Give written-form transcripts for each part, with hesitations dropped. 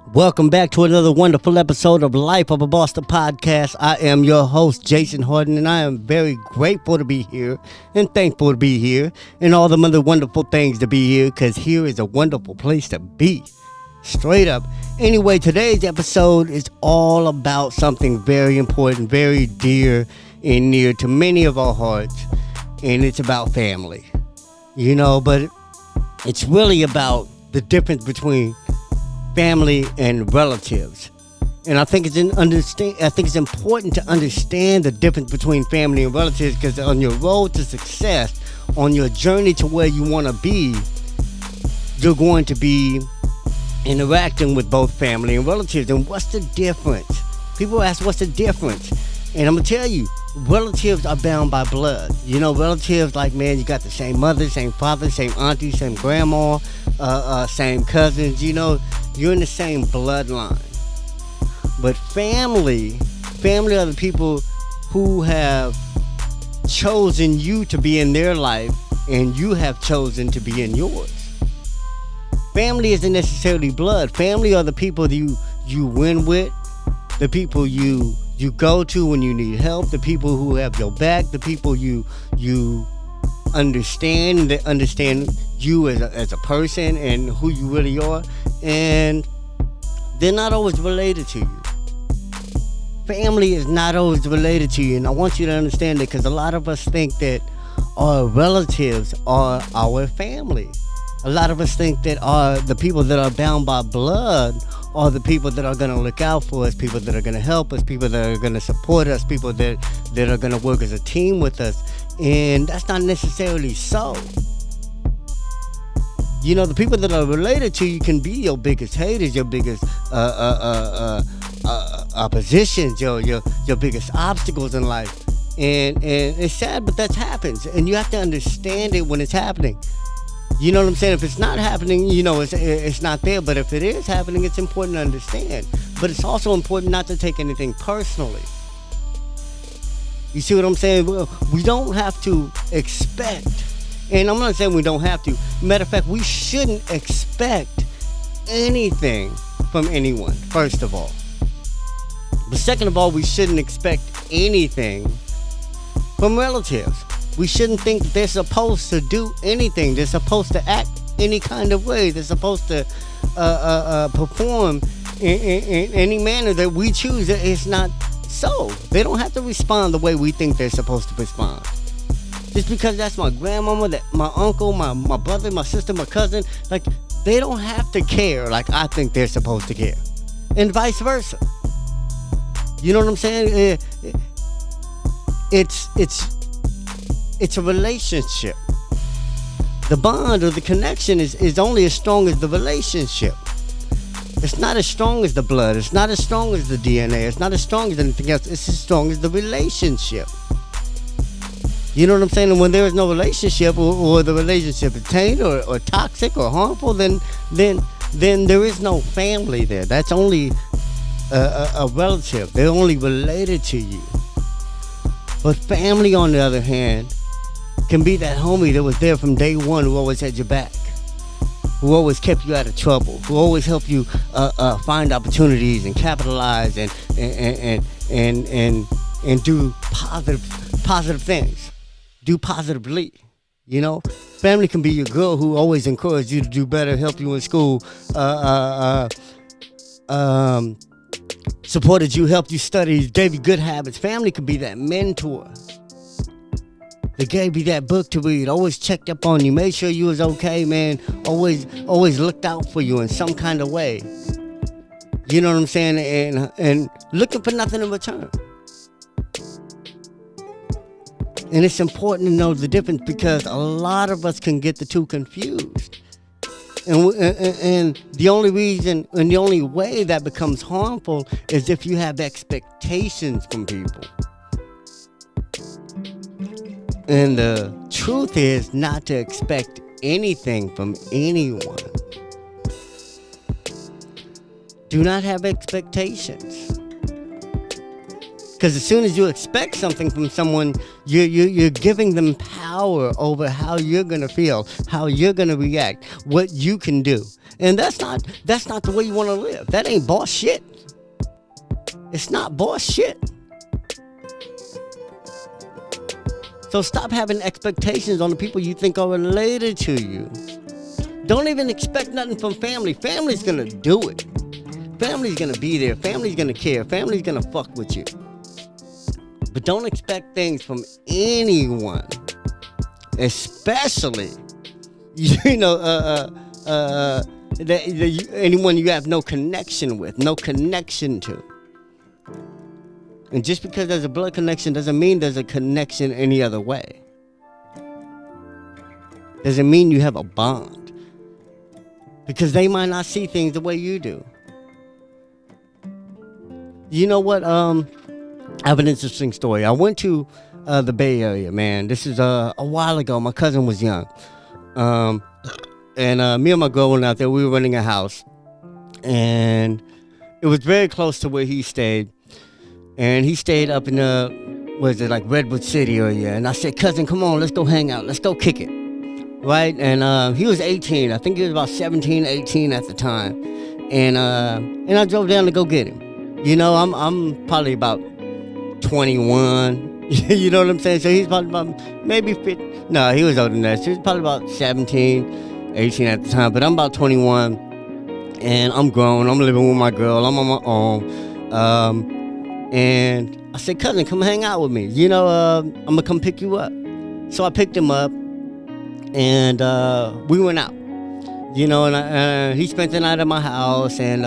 Welcome back to another wonderful episode of Life of a Boss, the podcast. I am your host, Jason Hardin, and I am very grateful to be here and thankful to be here and all the other wonderful things to be here, because here is a wonderful place to be. Straight up. Anyway, today's episode is all about something very important, very dear and near to many of our hearts, and it's about family. But it's really about the difference between family and relatives. And I think it's important to understand the difference between family and relatives, because on your road to success, on your journey to where you want to be, you're going to be interacting with both family and relatives. And what's the difference? People ask, what's the difference? And I'm going to tell you, relatives are bound by blood. Relatives like, man, you got the same mother, same father, same auntie, same grandma, same cousins. You're in the same bloodline. But family are the people who have chosen you to be in their life, and you have chosen to be in yours. Family isn't necessarily blood. Family are the people you win with, the people you go to when you need help, the people who have your back, the people you understand, that understand you as a person and who you really are, and they're not always related to you. Family is not always related to you, and I want you to understand that, because a lot of us think that our relatives are our family. A lot of us think that the people that are bound by blood are the people that are going to look out for us, people that are going to help us, people that are going to support us, people that are going to work as a team with us. And that's not necessarily so. The people that are related to you can be your biggest haters, your biggest oppositions, your biggest obstacles in life. And it's sad, but that happens. And you have to understand it when it's happening. You know what I'm saying? If it's not happening, it's not there. But if it is happening, it's important to understand. But it's also important not to take anything personally. You see what I'm saying? We don't have to expect, and I'm not saying we don't have to. Matter of fact, we shouldn't expect anything from anyone, first of all. But second of all, we shouldn't expect anything from relatives. We shouldn't think that they're supposed to do anything. They're supposed to act any kind of way. They're supposed to perform in any manner that we choose. It's not so. They don't have to respond the way we think they're supposed to respond. Just because that's my grandmama, my uncle, my brother, my sister, my cousin, like, they don't have to care like I think they're supposed to care. And vice versa. You know what I'm saying? It's a relationship. The bond or the connection is only as strong as the relationship. It's not as strong as the blood. It's not as strong as the DNA. It's not as strong as anything else. It's as strong as the relationship. You know what I'm saying? And when there is no relationship, or the relationship is tainted or toxic or harmful, then there is no family there. That's only a relative. They're only related to you. But family, on the other hand, can be that homie that was there from day one, who always had your back, who always kept you out of trouble, who always helped you find opportunities and capitalize and do positive things, do positively. Family can be your girl who always encouraged you to do better, helped you in school, supported you, helped you study, gave you good habits. Family could be that mentor. They gave you that book to read, always checked up on you, made sure you was okay, man. Always looked out for you in some kind of way. You know what I'm saying? And looking for nothing in return. And it's important to know the difference, because a lot of us can get the two confused. And the only reason and the only way that becomes harmful is if you have expectations from people. And the truth is not to expect anything from anyone. Do not have expectations. Because as soon as you expect something from someone, you're giving them power over how you're gonna feel, how you're gonna react, what you can do, and that's not the way you want to live. That ain't boss shit. It's not boss shit. So stop having expectations on the people you think are related to you. Don't even expect nothing from family. Family's gonna do it. Family's gonna be there. Family's gonna care. Family's gonna fuck with you. But don't expect things from anyone, especially, anyone you have no connection with, no connection to. And just because there's a blood connection doesn't mean there's a connection any other way. Doesn't mean you have a bond. Because they might not see things the way you do. You know what? I have an interesting story. I went to the Bay Area, man. This is a while ago. My cousin was young. And me and my girl went out there. We were renting a house. And it was very close to where he stayed. And he stayed up in Redwood City area. And I said, cousin, come on, let's go hang out. Let's go kick it. Right? And he was 18. I think he was about 17, 18 at the time. And I drove down to go get him. You know, I'm probably about 21. You know what I'm saying? So he's probably about maybe 50. No, he was older than that. So he was probably about 17, 18 at the time. But I'm about 21. And I'm grown. I'm living with my girl. I'm on my own. And I said, cousin, come hang out with me. You know, I'm going to come pick you up. So I picked him up. And we went out. You know, and he spent the night at my house, and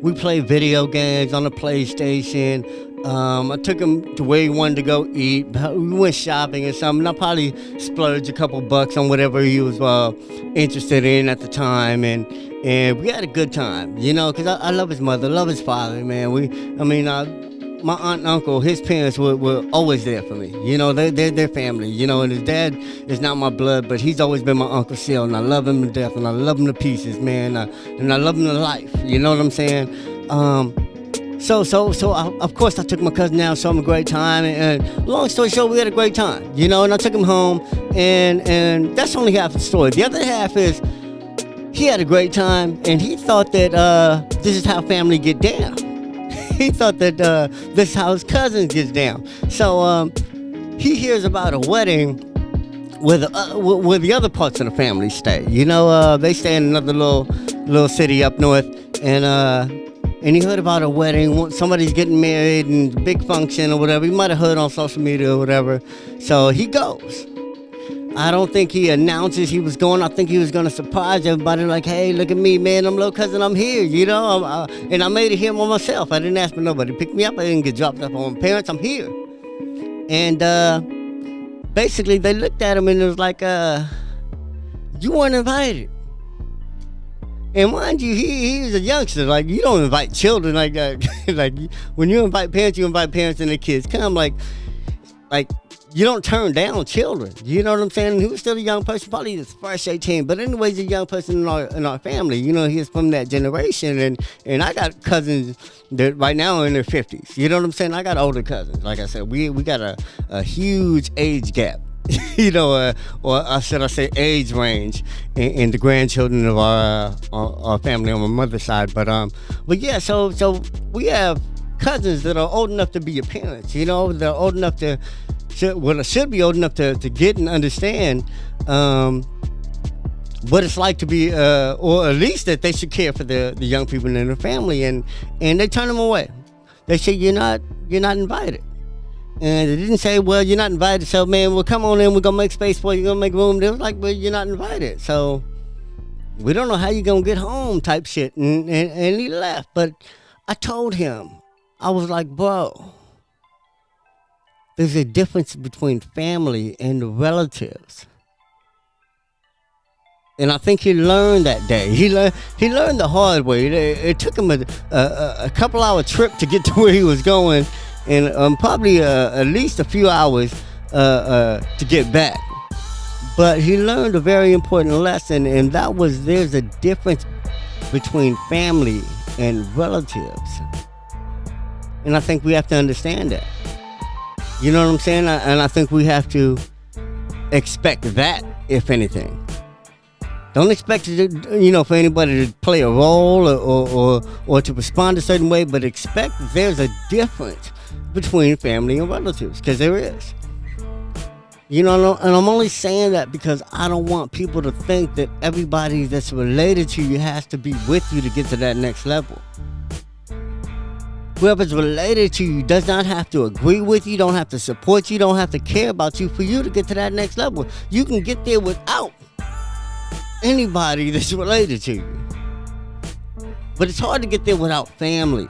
we played video games on the PlayStation. I took him to where he wanted to go eat. We went shopping or something. I probably splurged a couple bucks on whatever he was interested in at the time, and we had a good time. You know, because I love his mother, love his father, man. My aunt and uncle, his parents were always there for me. You know, they're family. You know, and his dad is not my blood, but he's always been my Uncle Seal, and I love him to death, and I love him to pieces, man. And I love him to life. You know what I'm saying? So of course I took my cousin out, saw him a great time, and long story short, we had a great time. You know, and I took him home, and that's only half the story. The other half is he had a great time, and he thought that this is how family get down. He thought that this is how his cousin gets down. So he hears about a wedding where the other parts of the family stay. You know, they stay in another little city up north, and he heard about a wedding. Somebody's getting married and a big function or whatever. He might have heard on social media or whatever. So he goes. I don't think he announces he was going. I think he was going to surprise everybody, like, hey, look at me, man. I'm little cousin. I'm here, you know. And I made it here by myself. I didn't ask for nobody to pick me up. I didn't get dropped off on my parents. I'm here. And basically, they looked at him and it was like, you weren't invited. And mind you, he was a youngster. Like, you don't invite children like that. Like, when you invite parents and their kids come. Like, you don't turn down children. You know what I'm saying? He was still a young person, probably his first 18. But anyways, a young person in our family. You know, he's from that generation. And I got cousins that right now are in their 50s. You know what I'm saying? I got older cousins. Like I said, we got a huge age gap. You know, or should I say age range in the grandchildren of our family on my mother's side. But yeah, so we have cousins that are old enough to be your parents. You know, they're old enough should be old enough to get and understand what it's like to be, or at least that they should care for the young people in their family, and they turn them away. They say you're not invited. And they didn't say, well, you're not invited, so, man, well, come on in, we're going to make space for you, we're going to make room. They was like, well, you're not invited, so we don't know how you're going to get home type shit. And he left. But I told him, I was like, bro, there's a difference between family and relatives. And I think he learned that day. He learned the hard way. It took him a couple-hour trip to get to where he was going, and probably at least a few hours to get back. But he learned a very important lesson, and that was there's a difference between family and relatives. And I think we have to understand that. You know what I'm saying? And I think we have to expect that, if anything. Don't expect for anybody to play a role or to respond a certain way, but expect there's a difference between family and relatives, because there is. And I'm only saying that because I don't want people to think that everybody that's related to you has to be with you to get to that next level. Whoever's related to you does not have to agree with you, don't have to support you, don't have to care about you for you to get to that next level. You can get there without anybody that's related to you. But it's hard to get there without family.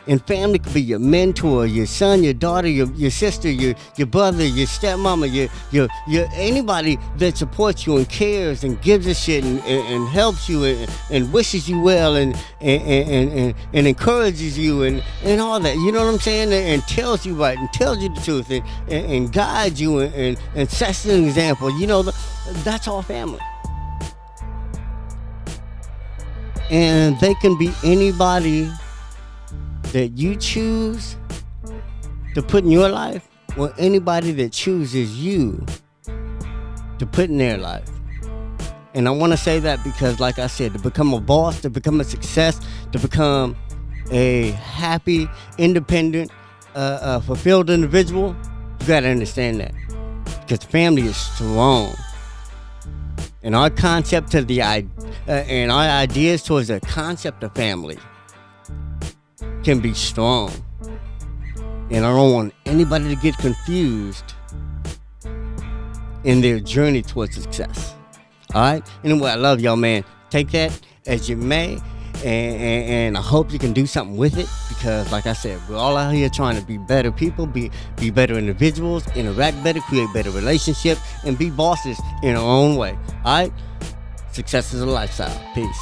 And family could be your mentor, your son, your daughter, your sister, your brother, your stepmama, your anybody that supports you and cares and gives a shit and helps you and wishes you well and encourages you and all that. You know what I'm saying? And tells you right and tells you the truth and guides you and sets an example. That's all family. And they can be anybody that you choose to put in your life, or anybody that chooses you to put in their life. And I want to say that because, like I said, to become a boss, to become a success, to become a happy, independent, fulfilled individual, you got to understand that. Because family is strong. And our concept to and our ideas towards the concept of family can be strong. And I don't want anybody to get confused in their journey towards success. Alright? Anyway, I love y'all, man. Take that as you may. And I hope you can do something with it. Because like I said, we're all out here trying to be better people, be better individuals, interact better, create better relationships, and be bosses in our own way. Alright? Success is a lifestyle. Peace.